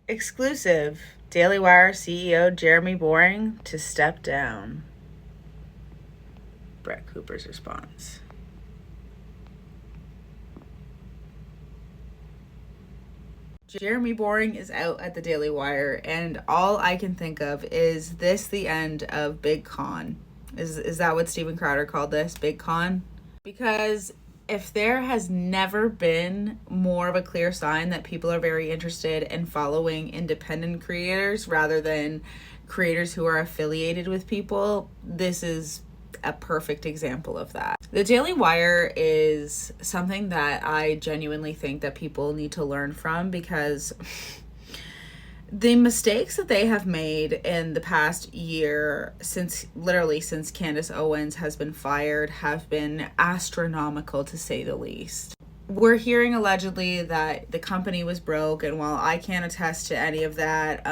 Exclusive. Daily Wire CEO Jeremy Boering to step down. Brett Cooper's response. Jeremy Boering is out at the Daily Wire, and all I can think of is this the end of Big Con? Is that what Steven Crowder called this? Big Con? Because if there has never been more of a clear sign that people are very interested in following independent creators rather than creators who are affiliated with people, this is a perfect example of that. The Daily Wire is something that I genuinely think that people need to learn from, because the mistakes that they have made in the past year, since Candace Owens has been fired, have been astronomical, to say the least. We're hearing allegedly that the company was broke, and while I can't attest to any of that,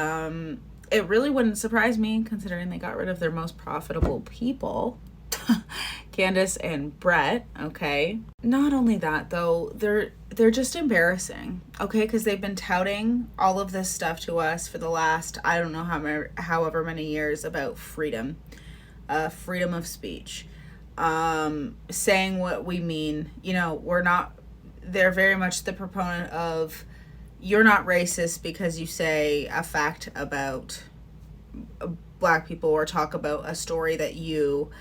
it really wouldn't surprise me, considering they got rid of their most profitable people, Candace and Brett. Okay, not only that though, they're just embarrassing, okay, because they've been touting all of this stuff to us for the last, I don't know however many years, about freedom of speech, saying what we mean. They're very much the proponent of, you're not racist because you say a fact about Black people or talk about a story that you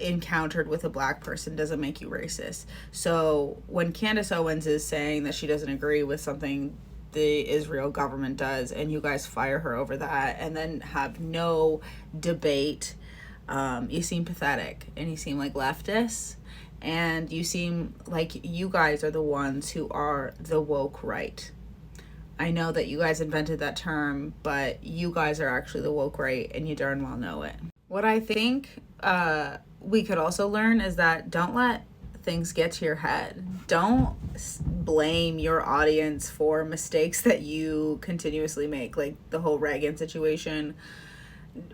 encountered with a Black person doesn't make you racist. So when Candace Owens is saying that she doesn't agree with something the Israel government does, and you guys fire her over that and then have no debate, you seem pathetic, and you seem like leftists, and you seem like you guys are the ones who are the woke right. I know that you guys invented that term, but you guys are actually the woke right, and you darn well know it. What I think we could also learn is that don't let things get to your head. Don't blame your audience for mistakes that you continuously make, like the whole Reagan situation.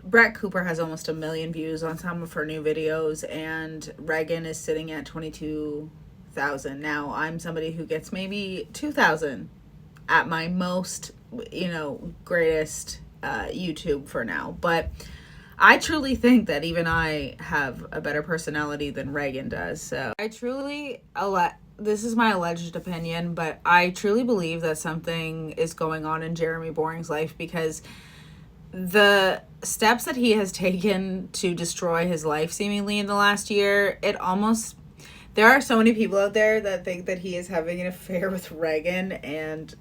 Brett Cooper has almost 1 million views on some of her new videos, and Reagan is sitting at 22,000. Now, I'm somebody who gets maybe 2,000 at my most, greatest YouTube for now. But I truly think that even I have a better personality than Reagan does. So this is my alleged opinion, but I truly believe that something is going on in Jeremy Boering's life, because the steps that he has taken to destroy his life seemingly in the last year, there are so many people out there that think that he is having an affair with Reagan, and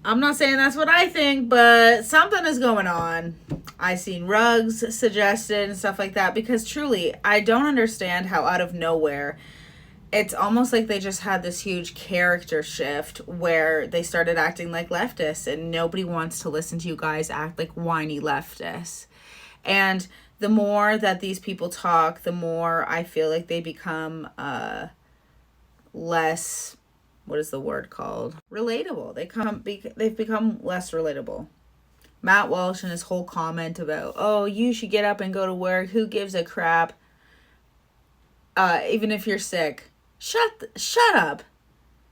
I'm not saying that's what I think, but something is going on. I've seen rugs suggested and stuff like that, because truly, I don't understand how out of nowhere, it's almost like they just had this huge character shift where they started acting like leftists, and nobody wants to listen to you guys act like whiny leftists. And the more that these people talk, the more I feel like they become less, what is the word called? Relatable. They've become less relatable. Matt Walsh and his whole comment about, oh, you should get up and go to work. Who gives a crap? Even if you're sick. Shut up,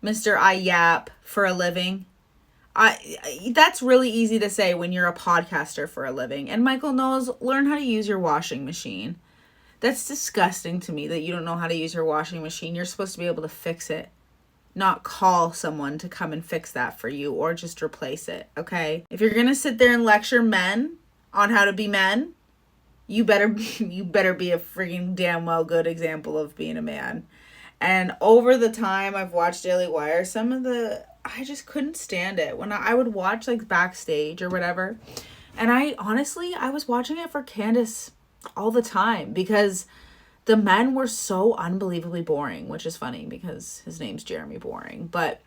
Mr. I yap for a living. That's really easy to say when you're a podcaster for a living. And Michael Knowles, learn how to use your washing machine. That's disgusting to me that you don't know how to use your washing machine. You're supposed to be able to fix it, not call someone to come and fix that for you or just replace it, okay? If you're gonna sit there and lecture men on how to be men, you better be a freaking damn well good example of being a man. And over the time I've watched Daily Wire, I just couldn't stand it. When I would watch like backstage or whatever, and I was watching it for Candace all the time, because the men were so unbelievably boring, which is funny because his name's Jeremy Boering. But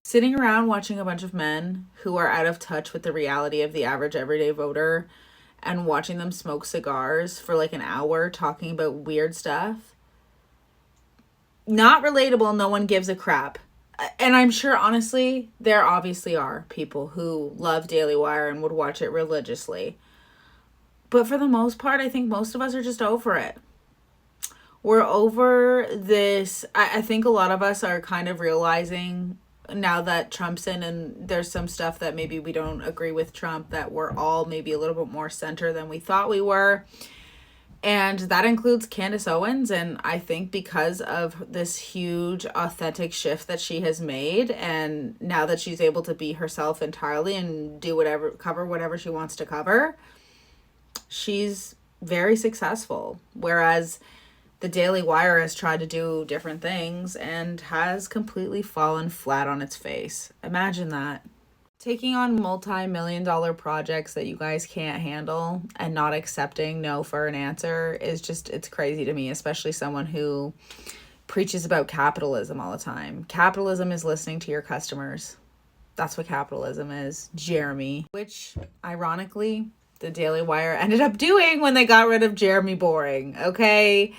sitting around watching a bunch of men who are out of touch with the reality of the average everyday voter and watching them smoke cigars for like an hour talking about weird stuff, not relatable. No one gives a crap. And I'm sure, honestly, there obviously are people who love Daily Wire and would watch it religiously. But for the most part, I think most of us are just over it. We're over this. I think a lot of us are kind of realizing now that Trump's in and there's some stuff that maybe we don't agree with Trump, that we're all maybe a little bit more center than we thought we were. And that includes Candace Owens. And I think because of this huge authentic shift that she has made, and now that she's able to be herself entirely and do whatever, cover whatever she wants to cover, she's very successful. Whereas the Daily Wire has tried to do different things and has completely fallen flat on its face. Imagine that. Taking on multi-million-dollar projects that you guys can't handle and not accepting no for an answer is just, it's crazy to me, especially someone who preaches about capitalism all the time. Capitalism is listening to your customers. That's what capitalism is, Jeremy. Which, ironically, the Daily Wire ended up doing when they got rid of Jeremy Boring, okay?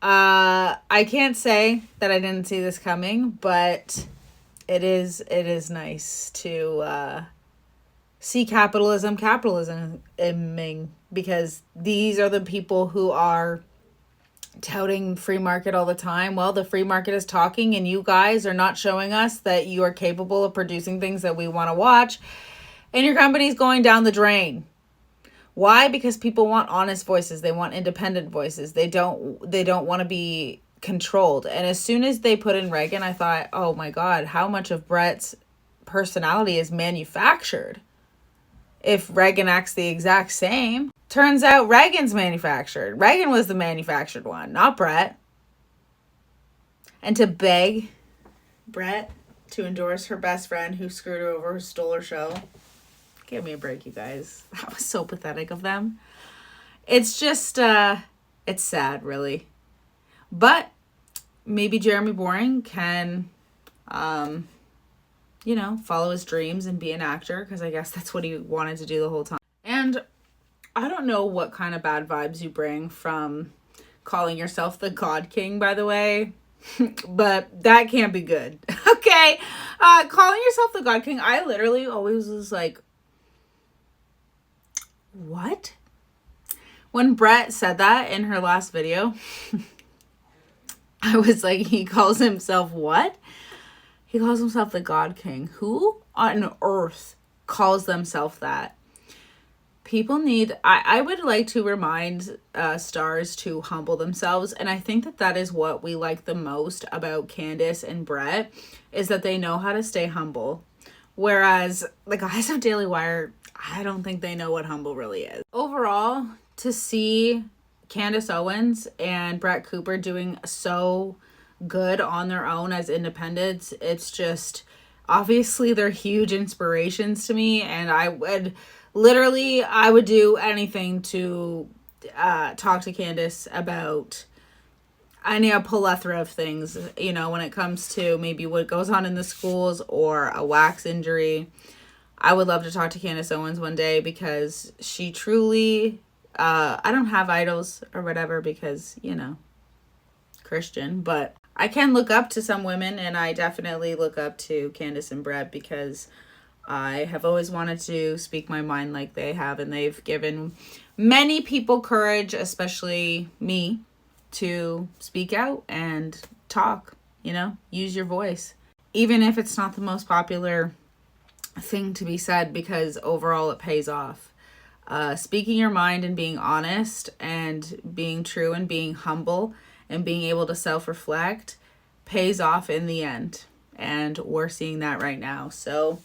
I can't say that I didn't see this coming, but it is nice to see capitalism, because these are the people who are touting free market all the time. Well, the free market is talking, and you guys are not showing us that you are capable of producing things that we want to watch, and your company's going down the drain. Why? Because people want honest voices. They want independent voices. They don't want to be controlled. And as soon as they put in Reagan, I thought, oh my God, how much of Brett's personality is manufactured? If Reagan acts the exact same. Turns out Reagan's manufactured. Reagan was the manufactured one, not Brett. And to beg Brett to endorse her best friend who screwed her over, who stole her show. Give me a break, you guys. That was so pathetic of them. It's just, it's sad, really. But maybe Jeremy Boring can, follow his dreams and be an actor, because I guess that's what he wanted to do the whole time. And I don't know what kind of bad vibes you bring from calling yourself the God King, by the way. But that can't be good. Okay? Calling yourself the God King, I literally always was like, what? When Brett said that in her last video, I was like, he calls himself what? He calls himself the God King. Who on earth calls themselves that? People need, I would like to remind stars to humble themselves. And I think that is what we like the most about Candace and Brett, is that they know how to stay humble. Whereas the guys of Daily Wire, I don't think they know what humble really is. Overall, to see Candace Owens and Brett Cooper doing so good on their own as independents, it's just, obviously they're huge inspirations to me, and I would do anything to talk to Candace about a plethora of things, when it comes to maybe what goes on in the schools or a wax injury. I would love to talk to Candace Owens one day, because she truly, I don't have idols or whatever because, Christian, but I can look up to some women, and I definitely look up to Candace and Brett because I have always wanted to speak my mind like they have, and they've given many people courage, especially me, to speak out and talk, use your voice. Even if it's not the most popular thing to be said, because overall it pays off. Speaking your mind and being honest and being true and being humble and being able to self-reflect pays off in the end. And we're seeing that right now. So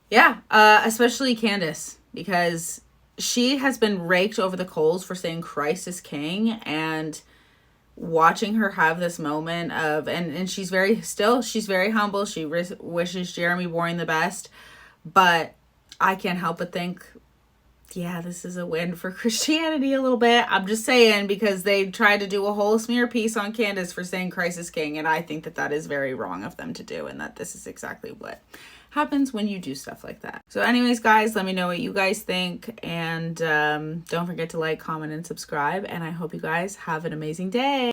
yeah, especially Candace, because she has been raked over the coals for saying Christ is king, and watching her have this moment of, and she's very humble. She wishes Jeremy Boring the best, but I can't help but think, yeah, this is a win for Christianity a little bit. I'm just saying, because they tried to do a whole smear piece on Candace for saying Christ is king, and I think that is very wrong of them to do, and that this is exactly what happens when you do stuff like that. So anyways, guys, let me know what you guys think, and don't forget to like, comment, and subscribe, and I hope you guys have an amazing day.